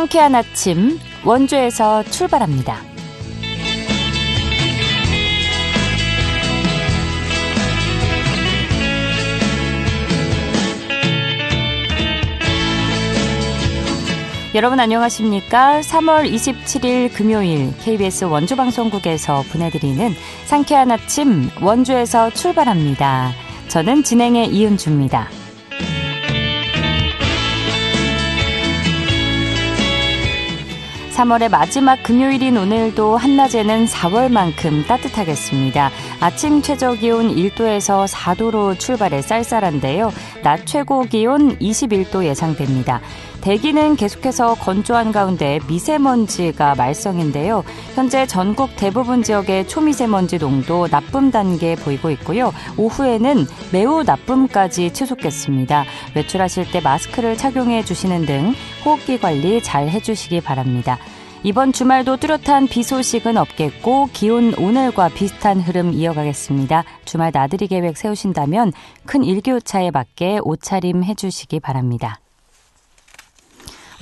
상쾌한 아침 원주에서 출발합니다. 여러분 안녕하십니까? 3월 27일 금요일 KBS 원주방송국에서 보내드리는 상쾌한 아침 원주에서 출발합니다. 저는 진행의 이은주입니다. 3월의 마지막 금요일인 오늘도 한낮에는 4월만큼 따뜻하겠습니다. 아침 최저기온 1도에서 4도로 출발해 쌀쌀한데요. 낮 최고기온 21도 예상됩니다. 대기는 계속해서 건조한 가운데 미세먼지가 말썽인데요. 현재 전국 대부분 지역의 초미세먼지 농도 나쁨 단계에 보이고 있고요. 오후에는 매우 나쁨까지 치솟겠습니다. 외출하실 때 마스크를 착용해 주시는 등 호흡기 관리 잘 해주시기 바랍니다. 이번 주말도 뚜렷한 비 소식은 없겠고 기온 오늘과 비슷한 흐름 이어가겠습니다. 주말 나들이 계획 세우신다면 큰 일교차에 맞게 옷차림 해주시기 바랍니다.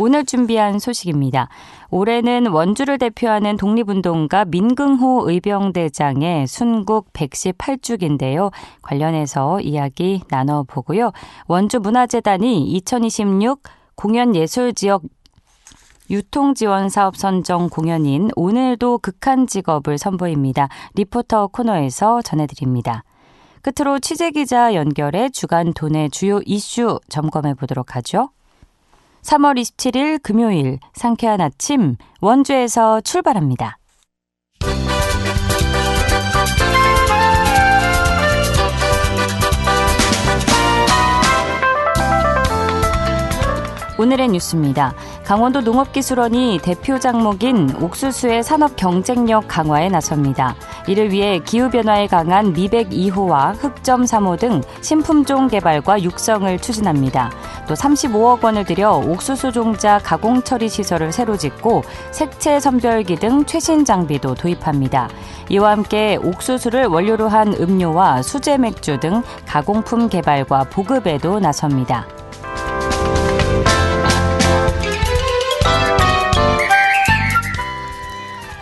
오늘 준비한 소식입니다. 올해는 원주를 대표하는 독립운동가 민긍호 의병대장의 순국 118주기인데요. 관련해서 이야기 나눠보고요. 원주문화재단이 2026 공연예술지역 유통지원사업 선정 공연인 오늘도 극한직업을 선보입니다. 리포터 코너에서 전해드립니다. 끝으로 취재기자 연결해 주간 도내 주요 이슈 점검해 보도록 하죠. 3월 27일 금요일 상쾌한 아침 원주에서 출발합니다. 오늘의 뉴스입니다. 강원도 농업기술원이 대표 작목인 옥수수의 산업 경쟁력 강화에 나섭니다. 이를 위해 기후변화에 강한 미백 2호와 흑점 3호 등 신품종 개발과 육성을 추진합니다. 또 35억 원을 들여 옥수수 종자 가공 처리 시설을 새로 짓고 색채 선별기 등 최신 장비도 도입합니다. 이와 함께 옥수수를 원료로 한 음료와 수제 맥주 등 가공품 개발과 보급에도 나섭니다.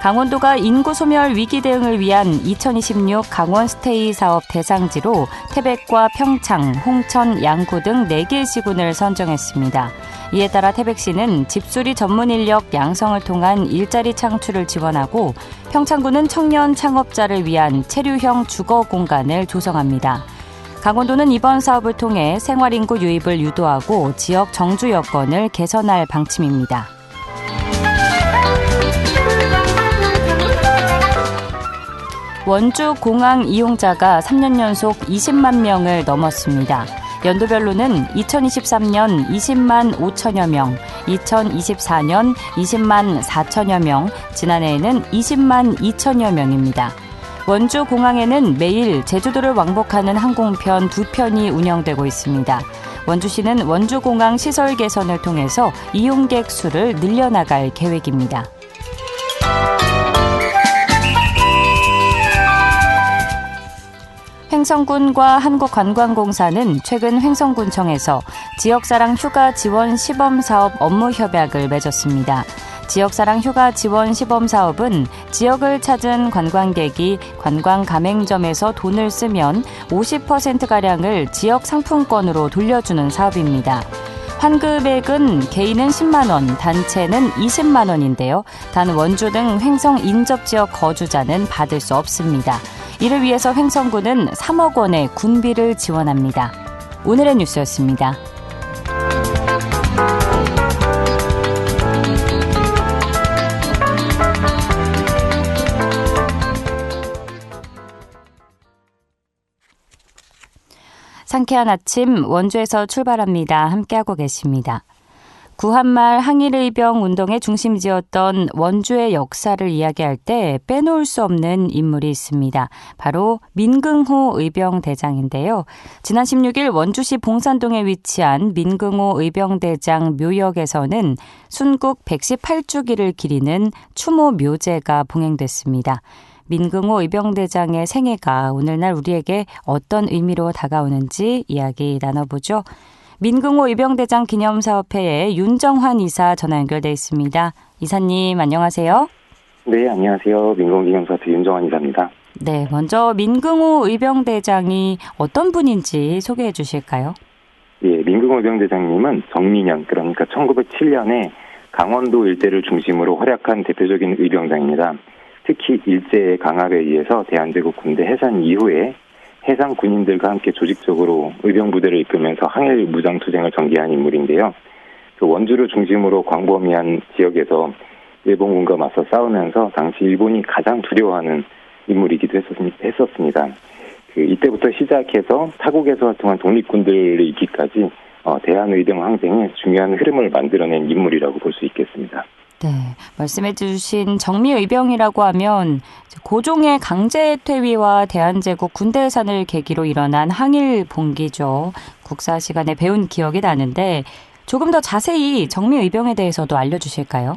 강원도가 인구 소멸 위기 대응을 위한 2026 강원 스테이 사업 대상지로 태백과 평창, 홍천, 양구 등 4개 시군을 선정했습니다. 이에 따라 태백시는 집수리 전문 인력 양성을 통한 일자리 창출을 지원하고 평창군은 청년 창업자를 위한 체류형 주거 공간을 조성합니다. 강원도는 이번 사업을 통해 생활인구 유입을 유도하고 지역 정주 여건을 개선할 방침입니다. 원주 공항 이용자가 3년 연속 20만 명을 넘었습니다. 연도별로는 2023년 20만 5천여 명, 2024년 20만 4천여 명, 지난해에는 20만 2천여 명입니다. 원주 공항에는 매일 제주도를 왕복하는 항공편 2편이 운영되고 있습니다. 원주시는 원주공항 시설 개선을 통해서 이용객 수를 늘려나갈 계획입니다. 횡성군과 한국관광공사는 최근 횡성군청에서 지역사랑 휴가 지원 시범사업 업무 협약을 맺었습니다. 지역사랑 휴가 지원 시범사업은 지역을 찾은 관광객이 관광 가맹점에서 돈을 쓰면 50%가량을 지역 상품권으로 돌려주는 사업입니다. 환급액은 개인은 10만 원, 단체는 20만 원인데요. 단 원주 등 횡성 인접지역 거주자는 받을 수 없습니다. 이를 위해서 횡성군은 3억 원의 군비를 지원합니다. 오늘의 뉴스였습니다. 상쾌한 아침 원주에서 출발합니다. 함께하고 계십니다. 구한말 항일의병 운동의 중심지였던 원주의 역사를 이야기할 때 빼놓을 수 없는 인물이 있습니다. 바로 민긍호 의병대장인데요. 지난 16일 원주시 봉산동에 위치한 민긍호 의병대장 묘역에서는 순국 118주기를 기리는 추모 묘제가 봉행됐습니다. 민긍호 의병대장의 생애가 오늘날 우리에게 어떤 의미로 다가오는지 이야기 나눠보죠. 민금호 의병대장 기념사업회의 윤정환 이사 전화 연결돼 있습니다. 이사님 안녕하세요. 네, 안녕하세요. 민금호 기념사업회 윤정환 이사입니다. 네, 먼저 민금호 의병대장이 어떤 분인지 소개해 주실까요? 예, 민금호 의병대장님은 정민현, 그러니까 1907년에 강원도 일대를 중심으로 활약한 대표적인 의병장입니다. 특히 일제의 강압에 의해서 대한제국 군대 해산 이후에 해상 군인들과 함께 조직적으로 의병부대를 이끌면서 항일 무장투쟁을 전개한 인물인데요. 그 원주를 중심으로 광범위한 지역에서 일본군과 맞서 싸우면서 당시 일본이 가장 두려워하는 인물이기도 했었습니다. 이때부터 시작해서 타국에서 활동한 독립군들을 이기까지 대한의병 항쟁의 중요한 흐름을 만들어낸 인물이라고 볼 수 있겠습니다. 네, 말씀해 주신 정미의병이라고 하면 고종의 강제 퇴위와 대한제국 군대 해산을 계기로 일어난 항일 봉기죠. 국사 시간에 배운 기억이 나는데 조금 더 자세히 정미의병에 대해서도 알려주실까요?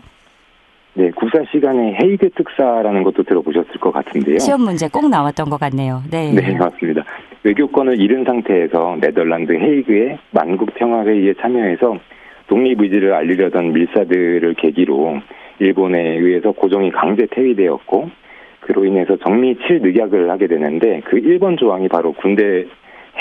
네, 국사 시간에 헤이그 특사라는 것도 들어보셨을 것 같은데요. 시험 문제 꼭 나왔던 것 같네요. 네, 네, 맞습니다. 외교권을 잃은 상태에서 네덜란드 헤이그의 만국평화회의에 참여해서 독립의지를 알리려던 밀사들을 계기로 일본에 의해서 고종이 강제 퇴위되었고 그로 인해서 정미 7늑약을 하게 되는데 그 1번 조항이 바로 군대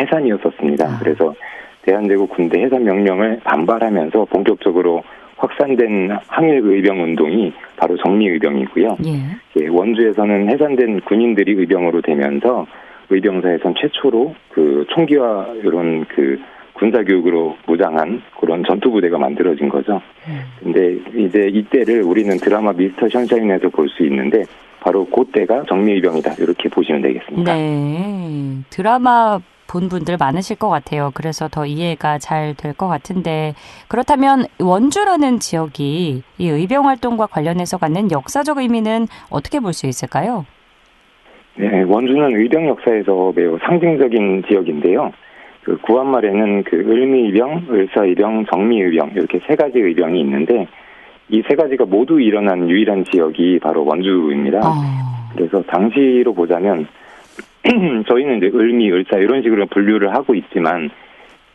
해산이었었습니다. 그래서 대한제국 군대 해산 명령을 반발하면서 본격적으로 확산된 항일의병 운동이 바로 정미의병이고요. 예, 원주에서는 해산된 군인들이 의병으로 되면서 의병사에선 최초로 그 총기와 이런 그 군사교육으로 무장한 그런 전투부대가 만들어진 거죠. 근데 이제 이때를 우리는 드라마 미스터 션샤인에서 볼 수 있는데 바로 그때가 정미의병이다 이렇게 보시면 되겠습니다. 네, 드라마 본 분들 많으실 것 같아요. 그래서 더 이해가 잘 될 것 같은데 그렇다면 원주라는 지역이 이 의병 활동과 관련해서 갖는 역사적 의미는 어떻게 볼 수 있을까요? 네, 원주는 의병 역사에서 매우 상징적인 지역인데요. 그 구한말에는 그 을미의병, 을사의병, 정미의병 이렇게 세 가지 의병이 있는데 이 세 가지가 모두 일어난 유일한 지역이 바로 원주입니다. 그래서 당시로 보자면 저희는 이제 을미, 을사 이런 식으로 분류를 하고 있지만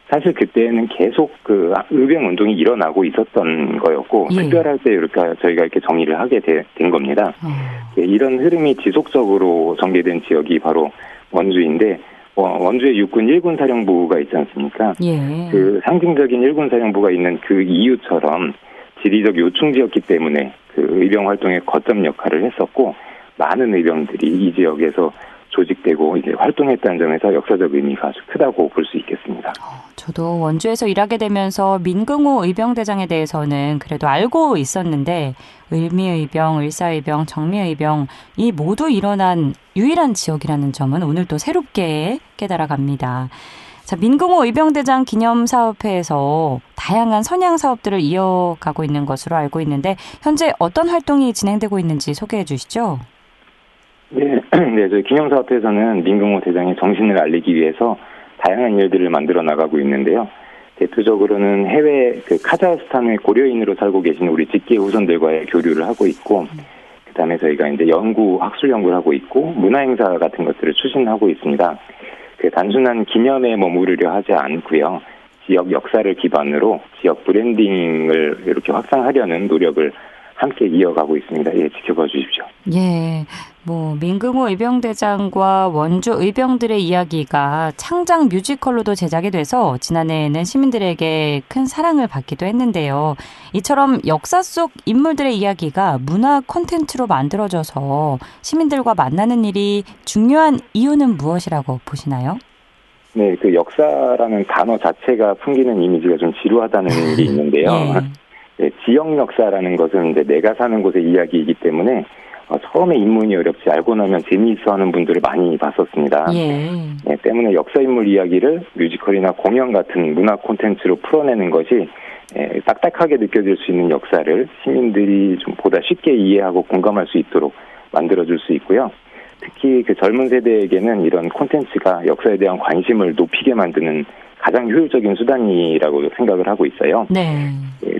사실 그때는 계속 그 의병 운동이 일어나고 있었던 거였고 특별할 때 이렇게 저희가 이렇게 정의를 하게 된 겁니다. 이런 흐름이 지속적으로 전개된 지역이 바로 원주인데 원주에 육군 1군 사령부가 있지 않습니까? 예. 그 상징적인 1군 사령부가 있는 그 이유처럼 지리적 요충지였기 때문에 그 의병 활동의 거점 역할을 했었고 많은 의병들이 이 지역에서 조직되고 이제 활동했다는 점에서 역사적 의미가 아주 크다고 볼 수 있겠습니다. 저도 원주에서 일하게 되면서 민금호 의병대장에 대해서는 그래도 알고 있었는데 을미의병, 을사의병, 정미의병 이 모두 일어난 유일한 지역이라는 점은 오늘 또 새롭게 깨달아갑니다. 자, 민금호 의병대장 기념사업회에서 다양한 선양 사업들을 이어가고 있는 것으로 알고 있는데 현재 어떤 활동이 진행되고 있는지 소개해 주시죠. 네, 저희 기념사업회에서는 민금호 대장의 정신을 알리기 위해서 다양한 일들을 만들어 나가고 있는데요. 대표적으로는 해외 그 카자흐스탄의 고려인으로 살고 계신 우리 직계 후손들과의 교류를 하고 있고, 그다음에 저희가 이제 학술 연구를 하고 있고 문화 행사 같은 것들을 추진하고 있습니다. 그 단순한 기념에 머무르려 하지 않고요. 지역 역사를 기반으로 지역 브랜딩을 이렇게 확산하려는 노력을 함께 이어가고 있습니다. 예, 지켜봐 주십시오. 예, 민금호 의병대장과 원주 의병들의 이야기가 창작 뮤지컬로도 제작이 돼서 지난해에는 시민들에게 큰 사랑을 받기도 했는데요. 이처럼 역사 속 인물들의 이야기가 문화 콘텐츠로 만들어져서 시민들과 만나는 일이 중요한 이유는 무엇이라고 보시나요? 네, 그 역사라는 단어 자체가 풍기는 이미지가 좀 지루하다는 게 있는데요. 네, 지역 역사라는 것은 이제 내가 사는 곳의 이야기이기 때문에 처음에 입문이 어렵지 알고 나면 재미있어하는 분들을 많이 봤었습니다. 네, 때문에 역사 인물 이야기를 뮤지컬이나 공연 같은 문화 콘텐츠로 풀어내는 것이 딱딱하게 느껴질 수 있는 역사를 시민들이 좀 보다 쉽게 이해하고 공감할 수 있도록 만들어줄 수 있고요. 특히 그 젊은 세대에게는 이런 콘텐츠가 역사에 대한 관심을 높이게 만드는 가장 효율적인 수단이라고 생각을 하고 있어요. 네.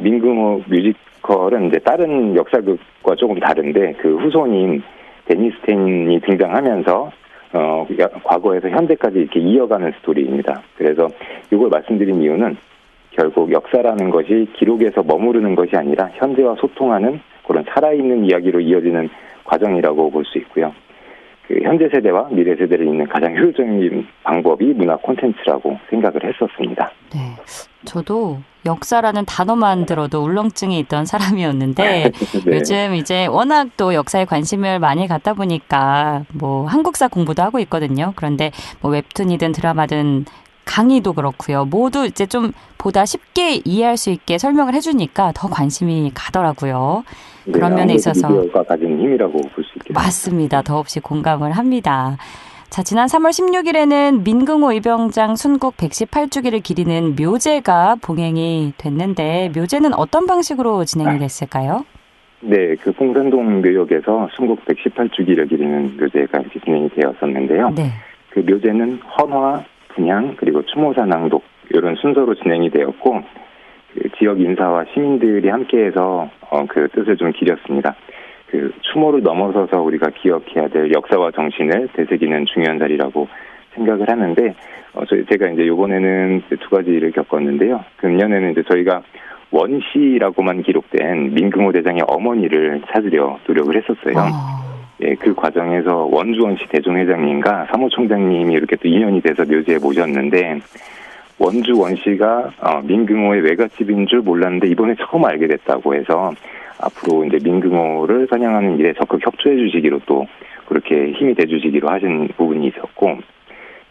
민금호 뮤지컬은 이제 다른 역사극과 조금 다른데 그 후손인 데니스 텐이 등장하면서 과거에서 현재까지 이렇게 이어가는 스토리입니다. 그래서 이걸 말씀드린 이유는 결국 역사라는 것이 기록에서 머무르는 것이 아니라 현재와 소통하는 그런 살아있는 이야기로 이어지는 과정이라고 볼 수 있고요. 그 현재 세대와 미래 세대를 잇는 가장 효율적인 방법이 문화 콘텐츠라고 생각을 했었습니다. 네, 저도 역사라는 단어만 들어도 울렁증이 있던 사람이었는데 네. 요즘 이제 워낙 또 역사에 관심을 많이 갖다 보니까 뭐 한국사 공부도 하고 있거든요. 그런데 뭐 웹툰이든 드라마든 강의도 그렇고요. 모두 이제 좀 보다 쉽게 이해할 수 있게 설명을 해주니까 더 관심이 가더라고요. 그런 네, 면에 있어서 미디어가 가진 힘이라고 볼 수 있겠습니다. 맞습니다. 더없이 공감을 합니다. 자, 지난 3월 16일에는 민긍호 의병장 순국 118주기를 기리는 묘제가 봉행이 됐는데 묘제는 어떤 방식으로 진행이 됐을까요? 네, 그 봉산동 묘역에서 순국 118주기를 기리는 묘제가 이렇게 진행이 되었었는데요. 네. 그 묘제는 헌화, 분향, 그리고 추모사 낭독 이런 순서로 진행이 되었고 그 지역 인사와 시민들이 함께해서 그 뜻을 좀 기렸습니다. 그 추모를 넘어서서 우리가 기억해야 될 역사와 정신을 되새기는 중요한 자리라고 생각을 하는데 제가 이제 이번에는 두 가지를 겪었는데요. 금년에는 이제 저희가 원시라고만 기록된 민긍호 대장의 어머니를 찾으려 노력을 했었어요. 예, 그 과정에서 원주원시 대종회장님과 사무총장님이 이렇게 또 인연이 돼서 묘지에 모셨는데 원주 원시가 민긍호의 외갓집인 줄 몰랐는데 이번에 처음 알게 됐다고 해서 앞으로 이제 민긍호를 선양하는 일에 적극 협조해 주시기로 또 그렇게 힘이 돼 주시기로 하신 부분이 있었고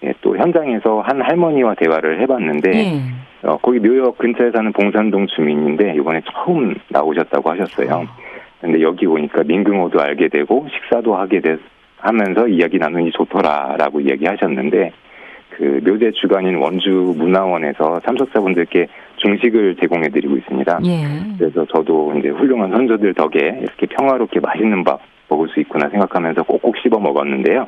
예, 또 현장에서 한 할머니와 대화를 해봤는데 거기 묘역 근처에 사는 봉산동 주민인데 이번에 처음 나오셨다고 하셨어요. 근데 여기 오니까 민긍호도 알게 되고 식사도 하면서 이야기 나누니 좋더라라고 이야기하셨는데 그 묘제 주관인 원주 문화원에서 참석자분들께 중식을 제공해드리고 있습니다. 예. 그래서 저도 이제 훌륭한 선조들 덕에 이렇게 평화롭게 맛있는 밥 먹을 수 있구나 생각하면서 꼭꼭 씹어 먹었는데요.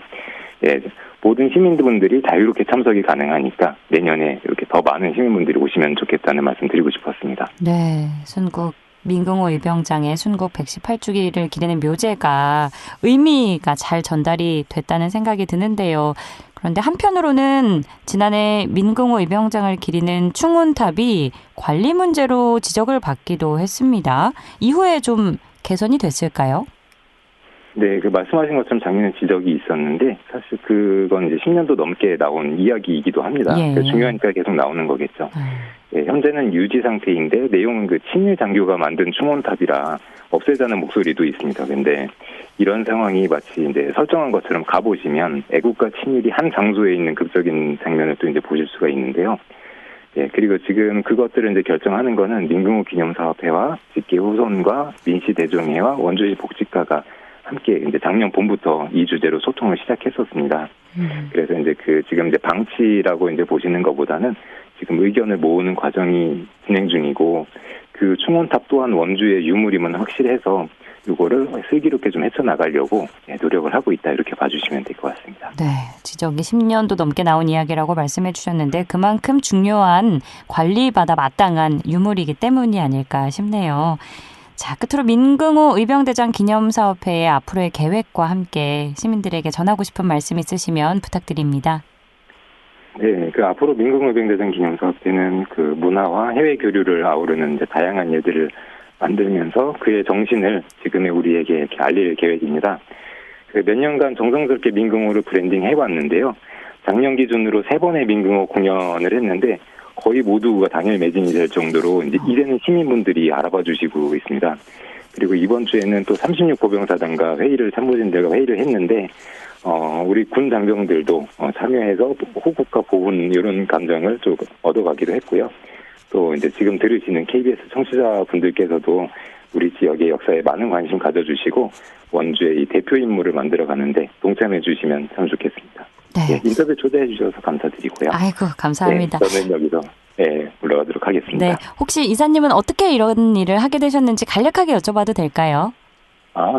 예, 모든 시민분들이 자유롭게 참석이 가능하니까 내년에 이렇게 더 많은 시민분들이 오시면 좋겠다는 말씀 드리고 싶었습니다. 네, 순국 민긍호 의병장의 순국 118주기를 기리는 묘제가 의미가 잘 전달이 됐다는 생각이 드는데요. 그런데 한편으로는 지난해 민긍호 의병장을 기리는 충운탑이 관리 문제로 지적을 받기도 했습니다. 이후에 좀 개선이 됐을까요? 네, 그 말씀하신 것처럼 작년에 지적이 있었는데 사실 그건 이제 10년도 넘게 나온 이야기이기도 합니다. 예. 중요하니까 계속 나오는 거겠죠. 예, 현재는 유지 상태인데 내용은 그 친일 장교가 만든 충원탑이라 없애자는 목소리도 있습니다. 근데 이런 상황이 마치 이제 설정한 것처럼 가보시면 애국과 친일이 한 장소에 있는 극적인 장면을 또 이제 보실 수가 있는데요. 예, 그리고 지금 그것들을 이제 결정하는 거는 민긍호 기념사업회와 직계 후손과 민시대종회와 원주시 복지과가 함께 이제 작년 봄부터 이 주제로 소통을 시작했었습니다. 그래서 이제 지금 이제 방치라고 이제 보시는 것보다는 지금 의견을 모으는 과정이 진행 중이고 그 충원탑 또한 원주의 유물임은 확실해서 이거를 슬기롭게 좀 헤쳐나가려고 노력을 하고 있다 이렇게 봐주시면 될 것 같습니다. 네, 지적이 10년도 넘게 나온 이야기라고 말씀해 주셨는데 그만큼 중요한 관리받아 마땅한 유물이기 때문이 아닐까 싶네요. 자, 끝으로 민긍호 의병대장 기념사업회의 앞으로의 계획과 함께 시민들에게 전하고 싶은 말씀 있으시면 부탁드립니다. 네, 그 앞으로 민긍호 의병대장 기념사업회는 그 문화와 해외 교류를 아우르는 이제 다양한 일들을 만들면서 그의 정신을 지금의 우리에게 이렇게 알릴 계획입니다. 그 몇 년간 정성스럽게 민긍호를 브랜딩 해왔는데요. 작년 기준으로 3번의 민긍호 공연을 했는데 거의 모두가 당일 매진이 될 정도로 이제는 시민분들이 알아봐 주시고 있습니다. 그리고 이번 주에는 또 36보병사단과 참모진들과 회의를 했는데 우리 군 장병들도 참여해서 호국과 보훈 이런 감정을 좀 얻어가기도 했고요. 또 이제 지금 들으시는 KBS 청취자분들께서도 우리 지역의 역사에 많은 관심 가져주시고 원주의 이 대표 인물을 만들어가는데 동참해 주시면 참 좋겠습니다. 네. 네, 인터뷰 초대해 주셔서 감사드리고요. 아이고, 감사합니다. 네, 저는 여기서 올라가도록 하겠습니다. 네, 혹시 이사님은 어떻게 이런 일을 하게 되셨는지 간략하게 여쭤봐도 될까요?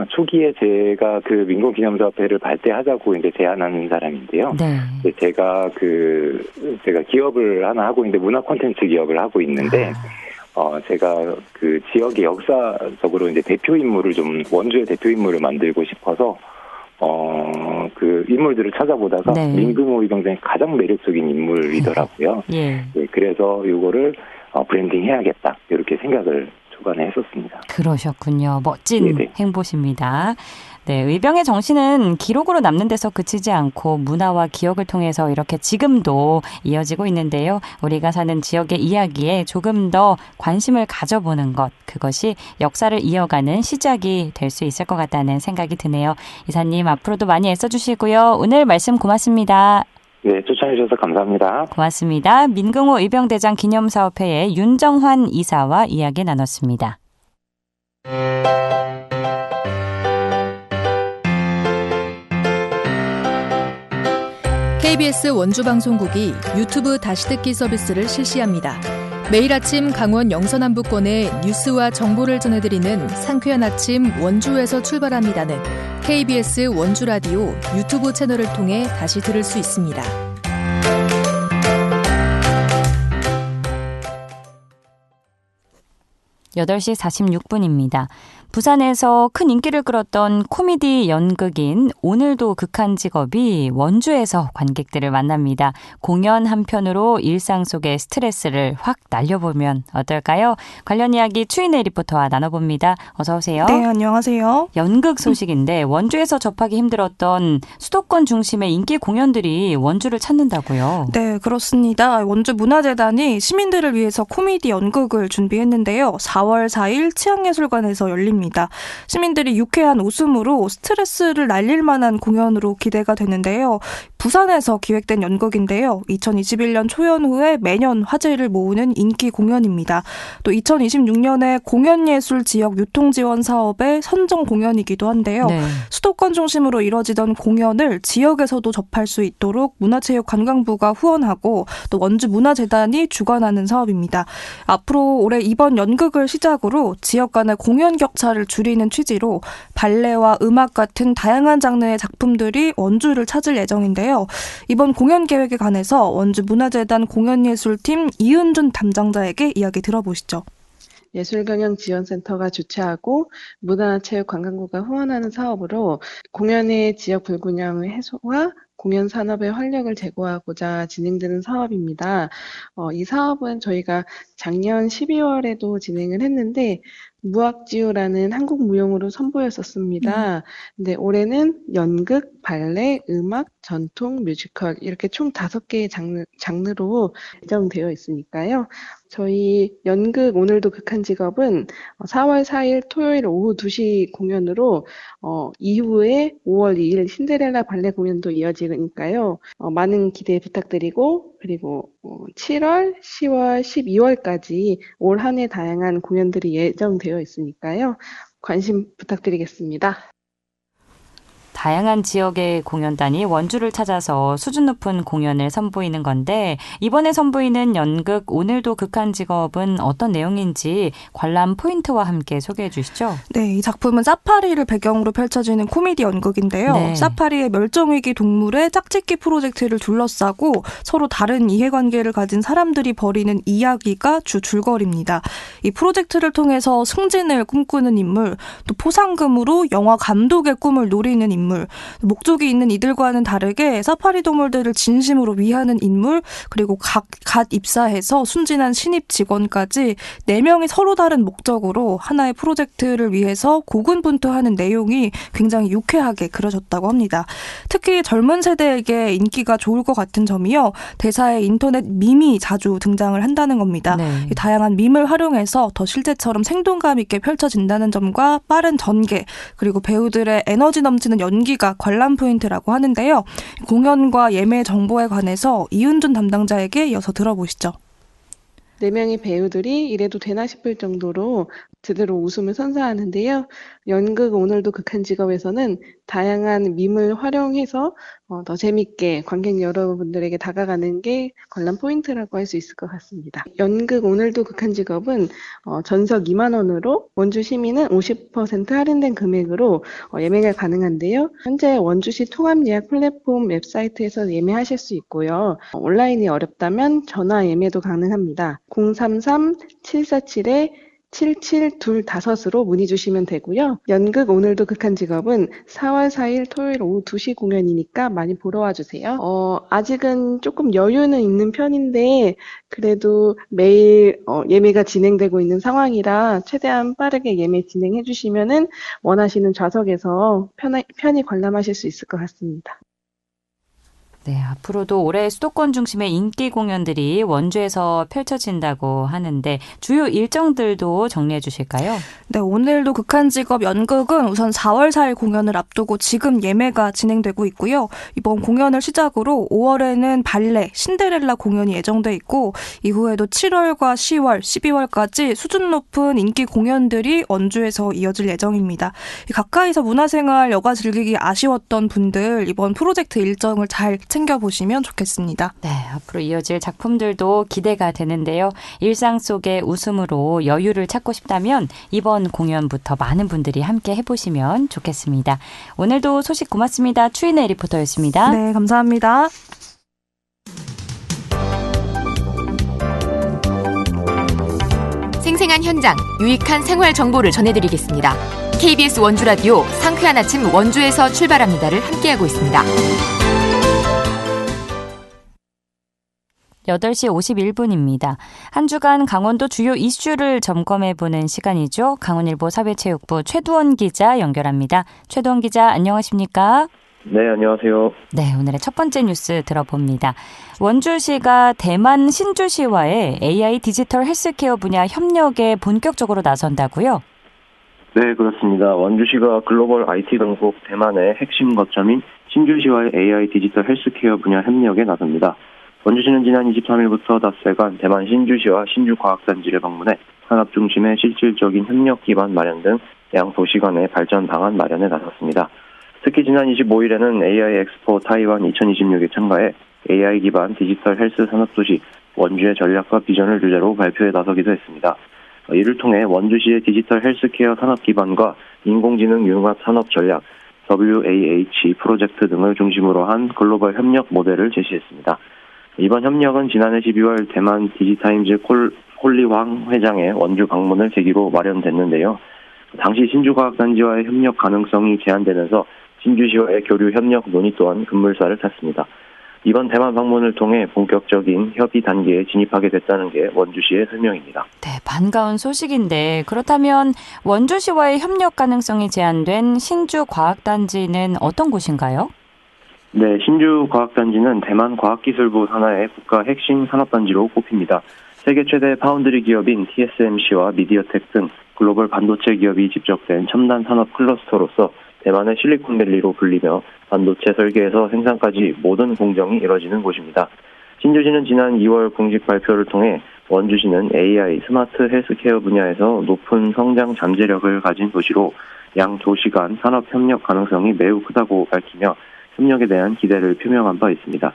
초기에 제가 그 민긍호 기념사업회를 발대하자고 이제 제안한 사람인데요. 네. 제가 기업을 하나 하고 있는데 문화 콘텐츠 기업을 하고 있는데 제가 그 지역의 역사적으로 이제 대표 인물을 원주의 대표 인물을 만들고 싶어서 그 인물들을 찾아보다가 네. 민긍호 의병장이 가장 매력적인 인물이더라고요. 예. 네, 그래서 이거를 브랜딩 해야겠다. 이렇게 생각을 초반에 했었습니다. 그러셨군요. 멋진 네네. 행보십니다. 네, 의병의 정신은 기록으로 남는 데서 그치지 않고 문화와 기억을 통해서 이렇게 지금도 이어지고 있는데요. 우리가 사는 지역의 이야기에 조금 더 관심을 가져보는 것, 그것이 역사를 이어가는 시작이 될 수 있을 것 같다는 생각이 드네요. 이사님, 앞으로도 많이 애써주시고요. 오늘 말씀 고맙습니다. 네, 초청해 주셔서 감사합니다. 고맙습니다. 민경호 의병대장 기념사업회의 윤정환 이사와 이야기 나눴습니다. KBS 원주방송국이 유튜브 다시 듣기 서비스를 실시합니다. 매일 아침 강원 영서남부권의 뉴스와 정보를 전해드리는 상쾌한 아침 원주에서 출발합니다는 KBS 원주라디오 유튜브 채널을 통해 다시 들을 수 있습니다. 8시 46분입니다. 부산에서 큰 인기를 끌었던 코미디 연극인 오늘도 극한 직업이 원주에서 관객들을 만납니다. 공연 한 편으로 일상 속의 스트레스를 확 날려보면 어떨까요? 관련 이야기 추인혜 리포터와 나눠봅니다. 어서 오세요. 네, 안녕하세요. 연극 소식인데 원주에서 접하기 힘들었던 수도권 중심의 인기 공연들이 원주를 찾는다고요? 네, 그렇습니다. 원주문화재단이 시민들을 위해서 코미디 연극을 준비했는데요. 4월 4일 치앙예술관에서 열립니다. 시민들이 유쾌한 웃음으로 스트레스를 날릴 만한 공연으로 기대가 되는데요. 부산에서 기획된 연극인데요. 2021년 초연후에 매년 화제를 모으는 인기 공연입니다. 또 2026년에 공연예술 지역 유통지원 사업의 선정 공연이기도 한데요. 네. 수도권 중심으로 이뤄지던 공연을 지역에서도 접할 수 있도록 문화체육관광부가 후원하고 또 원주문화재단이 주관하는 사업입니다. 앞으로 올해 이번 연극을 시작으로 지역 간의 공연 격차를 줄이는 취지로 발레와 음악 같은 다양한 장르의 작품들이 원주를 찾을 예정인데요. 이번 공연 계획에 관해서 원주문화재단 공연예술팀 이은준 담당자에게 이야기 들어보시죠. 예술경영지원센터가 주최하고 문화체육관광부가 후원하는 사업으로 공연의 지역 불균형 해소와 공연 산업의 활력을 제고하고자 진행되는 사업입니다. 이 사업은 저희가 작년 12월에도 진행을 했는데 무학지우라는 한국 무용으로 선보였었습니다. 근데 올해는 연극, 발레, 음악, 전통, 뮤지컬 이렇게 총 5개의 장르로 예정되어 있으니까요. 저희 연극 오늘도 극한 직업은 4월 4일 토요일 오후 2시 공연으로 이후에 5월 2일 신데렐라 발레 공연도 이어지니까요. 많은 기대 부탁드리고 그리고 7월, 10월, 12월까지 올 한 해 다양한 공연들이 예정되어 있으니까요. 관심 부탁드리겠습니다. 다양한 지역의 공연단이 원주를 찾아서 수준 높은 공연을 선보이는 건데 이번에 선보이는 연극 오늘도 극한 직업은 어떤 내용인지 관람 포인트와 함께 소개해 주시죠. 네, 이 작품은 사파리를 배경으로 펼쳐지는 코미디 연극인데요. 네. 사파리의 멸종위기 동물의 짝짓기 프로젝트를 둘러싸고 서로 다른 이해관계를 가진 사람들이 벌이는 이야기가 주 줄거리입니다. 이 프로젝트를 통해서 승진을 꿈꾸는 인물, 또 포상금으로 영화 감독의 꿈을 노리는 인물, 목적이 있는 이들과는 다르게 사파리 동물들을 진심으로 위하는 인물, 그리고 갓 입사해서 순진한 신입 직원까지 4명이 서로 다른 목적으로 하나의 프로젝트를 위해서 고군분투하는 내용이 굉장히 유쾌하게 그려졌다고 합니다. 특히 젊은 세대에게 인기가 좋을 것 같은 점이요. 대사에 인터넷 밈이 자주 등장을 한다는 겁니다. 네. 이 다양한 밈을 활용해서 더 실제처럼 생동감 있게 펼쳐진다는 점과 빠른 전개, 그리고 배우들의 에너지 넘치는 연기가 관람 포인트라고 하는데요. 공연과 예매 정보에 관해서 이은준 담당자에게 이어서 들어보시죠. 4명의 배우들이 이래도 되나 싶을 정도로 제대로 웃음을 선사하는데요. 연극 오늘도 극한 직업에서는 다양한 밈을 활용해서 더 재밌게 관객 여러분들에게 다가가는 게 관람 포인트라고 할 수 있을 것 같습니다. 연극 오늘도 극한 직업은 전석 2만 원으로 원주 시민은 50% 할인된 금액으로 예매가 가능한데요. 현재 원주시 통합 예약 플랫폼 웹사이트에서 예매하실 수 있고요. 온라인이 어렵다면 전화 예매도 가능합니다. 033-747 7725로 문의 주시면 되고요. 연극 오늘도 극한 직업은 4월 4일 토요일 오후 2시 공연이니까 많이 보러 와주세요. 아직은 조금 여유는 있는 편인데 그래도 매일 예매가 진행되고 있는 상황이라 최대한 빠르게 예매 진행해 주시면은 원하시는 좌석에서 편히 관람하실 수 있을 것 같습니다. 네, 앞으로도 올해 수도권 중심의 인기 공연들이 원주에서 펼쳐진다고 하는데 주요 일정들도 정리해 주실까요? 네, 오늘도 극한 직업 연극은 우선 4월 4일 공연을 앞두고 지금 예매가 진행되고 있고요. 이번 공연을 시작으로 5월에는 발레, 신데렐라 공연이 예정돼 있고 이후에도 7월과 10월, 12월까지 수준 높은 인기 공연들이 원주에서 이어질 예정입니다. 가까이서 문화생활 여가 즐기기 아쉬웠던 분들 이번 프로젝트 일정을 잘 챙겨보시면 좋겠습니다. 네, 앞으로 이어질 작품들도 기대가 되는데요. 일상 속의 웃음으로 여유를 찾고 싶다면 이번 공연부터 많은 분들이 함께 해보시면 좋겠습니다. 오늘도 소식 고맙습니다. 추인혜 리포터였습니다. 네, 감사합니다. 생생한 현장, 유익한 생활 정보를 전해드리겠습니다. KBS 원주라디오 상쾌한 아침 원주에서 출발합니다를 함께하고 있습니다. 8시 51분입니다. 한 주간 강원도 주요 이슈를 점검해보는 시간이죠. 강원일보 사회체육부 최두원 기자 연결합니다. 최두원 기자 안녕하십니까? 네, 안녕하세요. 네, 오늘의 첫 번째 뉴스 들어봅니다. 원주시가 대만 신주시와의 AI 디지털 헬스케어 분야 협력에 본격적으로 나선다고요? 네, 그렇습니다. 원주시가 글로벌 IT 강국 대만의 핵심 거점인 신주시와의 AI 디지털 헬스케어 분야 협력에 나섭니다. 원주시는 지난 23일부터 닷새간 대만 신주시와 신주과학단지를 방문해 산업 중심의 실질적인 협력 기반 마련 등 양 도시 간의 발전 방안 마련에 나섰습니다. 특히 지난 25일에는 AI 엑스포 타이완 2026에 참가해 AI 기반 디지털 헬스 산업도시 원주의 전략과 비전을 주제로 발표에 나서기도 했습니다. 이를 통해 원주시의 디지털 헬스케어 산업 기반과 인공지능 융합 산업 전략 WAH 프로젝트 등을 중심으로 한 글로벌 협력 모델을 제시했습니다. 이번 협력은 지난해 12월 대만 디지타임즈 콜리황 회장의 원주 방문을 계기로 마련됐는데요. 당시 신주과학단지와의 협력 가능성이 제한되면서 신주시와의 교류 협력 논의 또한 급물살을 탔습니다. 이번 대만 방문을 통해 본격적인 협의 단계에 진입하게 됐다는 게 원주시의 설명입니다. 네, 반가운 소식인데 그렇다면 원주시와의 협력 가능성이 제한된 신주과학단지는 어떤 곳인가요? 네, 신주과학단지는 대만 과학기술부 산하의 국가 핵심 산업단지로 꼽힙니다. 세계 최대 파운드리 기업인 TSMC와 미디어텍 등 글로벌 반도체 기업이 집적된 첨단 산업 클러스터로서 대만의 실리콘밸리로 불리며 반도체 설계에서 생산까지 모든 공정이 이뤄지는 곳입니다. 신주시는 지난 2월 공식 발표를 통해 원주시는 AI, 스마트 헬스케어 분야에서 높은 성장 잠재력을 가진 도시로 양 도시 간 산업 협력 가능성이 매우 크다고 밝히며 협력에 대한 기대를 표명한 바 있습니다.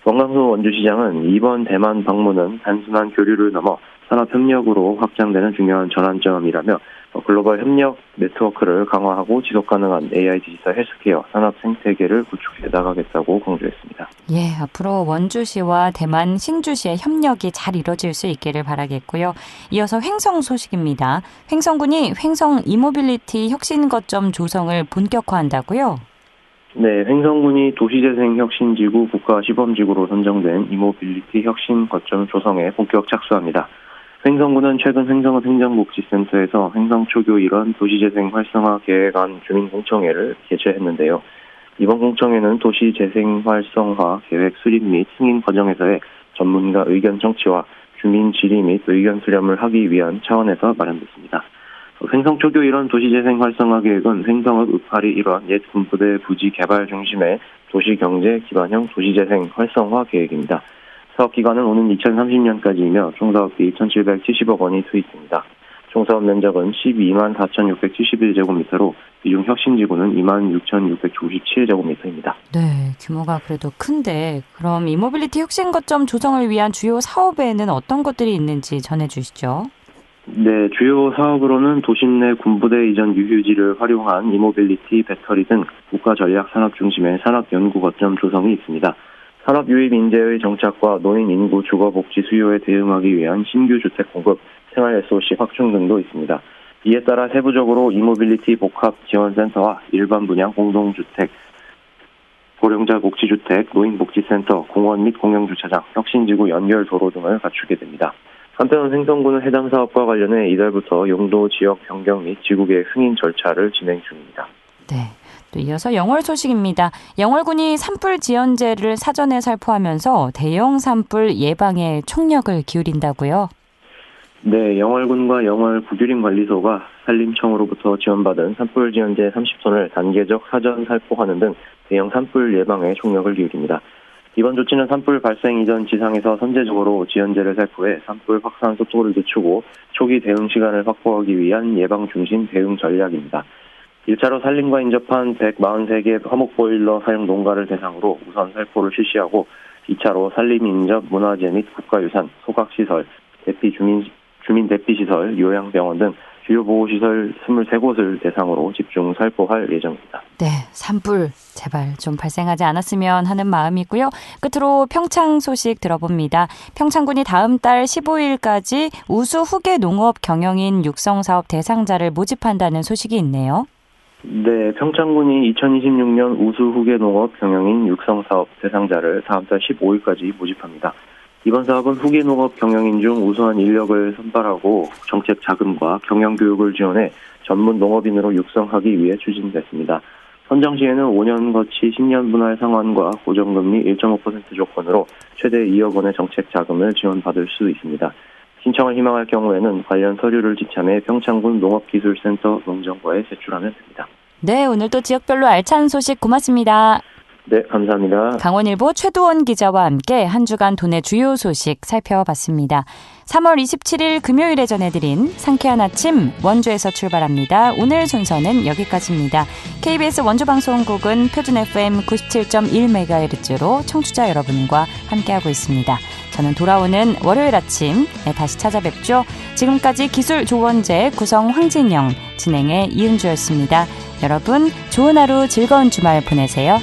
권강수 원주시장은 이번 대만 방문은 단순한 교류를 넘어 산업협력으로 확장되는 중요한 전환점이라며 글로벌 협력 네트워크를 강화하고 지속가능한 AI 디지털 헬스케어 산업 생태계를 구축해 나가겠다고 강조했습니다. 예, 앞으로 원주시와 대만 신주시의 협력이 잘 이뤄질 수 있기를 바라겠고요. 이어서 횡성 소식입니다. 횡성군이 횡성 이모빌리티 혁신 거점 조성을 본격화한다고요? 네, 횡성군이 도시재생혁신지구 국가시범지구로 선정된 이모빌리티 혁신 거점 조성에 본격 착수합니다. 횡성군은 최근 횡성읍 행정복지센터에서 횡성초교 일원 도시재생 활성화 계획안 주민공청회를 개최했는데요. 이번 공청회는 도시재생 활성화 계획 수립 및 승인 과정에서의 전문가 의견 청취와 주민 질의 및 의견 수렴을 하기 위한 차원에서 마련됐습니다. 횡성초교 일원 도시재생 활성화 계획은 횡성읍 읍파리 일원 옛 군부대 부지 개발 중심의 도시경제 기반형 도시재생 활성화 계획입니다. 사업기간은 오는 2030년까지이며 총사업비 1,770억 원이 투입됩니다. 총사업 면적은 12만 4,671제곱미터로 이중 혁신지구는 2만 6,697제곱미터입니다. 네, 규모가 그래도 큰데 그럼 이모빌리티 혁신 거점 조성을 위한 주요 사업에는 어떤 것들이 있는지 전해주시죠. 네, 주요 사업으로는 도심 내 군부대 이전 유휴지를 활용한 이모빌리티 배터리 등 국가 전략 산업 중심의 산업 연구 거점 조성이 있습니다. 산업 유입 인재의 정착과 노인 인구 주거 복지 수요에 대응하기 위한 신규 주택 공급, 생활 SOC 확충 등도 있습니다. 이에 따라 세부적으로 이모빌리티 복합지원센터와 일반 분양 공동주택, 고령자 복지주택, 노인복지센터, 공원 및 공영주차장, 혁신지구 연결 도로 등을 갖추게 됩니다. 한편 횡성군은 해당 사업과 관련해 이달부터 용도 지역 변경 및 지구계획 승인 절차를 진행 중입니다. 네. 또 이어서 영월 소식입니다. 영월군이 산불 지연제를 사전에 살포하면서 대형 산불 예방에 총력을 기울인다고요? 네, 영월군과 영월 구규림관리소가 산림청으로부터 지원받은 산불 지연제 30톤을 단계적 사전 살포하는 등 대형 산불 예방에 총력을 기울입니다. 이번 조치는 산불 발생 이전 지상에서 선제적으로 지연제를 살포해 산불 확산 속도를 늦추고 초기 대응 시간을 확보하기 위한 예방 중심 대응 전략입니다. 1차로 산림과 인접한 143개 화목보일러 사용 농가를 대상으로 우선 살포를 실시하고 2차로 산림 인접 문화재 및 국가유산, 소각시설, 주민 대피시설, 요양병원 등 주요 보호시설 23곳을 대상으로 집중 살포할 예정입니다. 네, 산불 제발 좀 발생하지 않았으면 하는 마음이고요. 끝으로 평창 소식 들어봅니다. 평창군이 다음 달 15일까지 우수 후계 농업 경영인 육성사업 대상자를 모집한다는 소식이 있네요. 네, 평창군이 2026년 우수 후계 농업 경영인 육성사업 대상자를 다음 달 15일까지 모집합니다. 이번 사업은 후계 농업 경영인 중 우수한 인력을 선발하고 정책 자금과 경영 교육을 지원해 전문 농업인으로 육성하기 위해 추진됐습니다. 선정 시에는 5년 거치 10년 분할 상환과 고정금리 1.5% 조건으로 최대 2억 원의 정책 자금을 지원받을 수 있습니다. 신청을 희망할 경우에는 관련 서류를 지참해 평창군 농업기술센터 농정과에 제출하면 됩니다. 네, 오늘도 지역별로 알찬 소식 고맙습니다. 네, 감사합니다. 강원일보 최두원 기자와 함께 한 주간 도내 주요 소식 살펴봤습니다. 3월 27일 금요일에 전해드린 상쾌한 아침 원주에서 출발합니다. 오늘 순서는 여기까지입니다. KBS 원주방송국은 표준 FM 97.1MHz로 청취자 여러분과 함께하고 있습니다. 저는 돌아오는 월요일 아침 다시 찾아뵙죠. 지금까지 기술 조원재, 구성 황진영, 진행의 이은주였습니다. 여러분 좋은 하루 즐거운 주말 보내세요.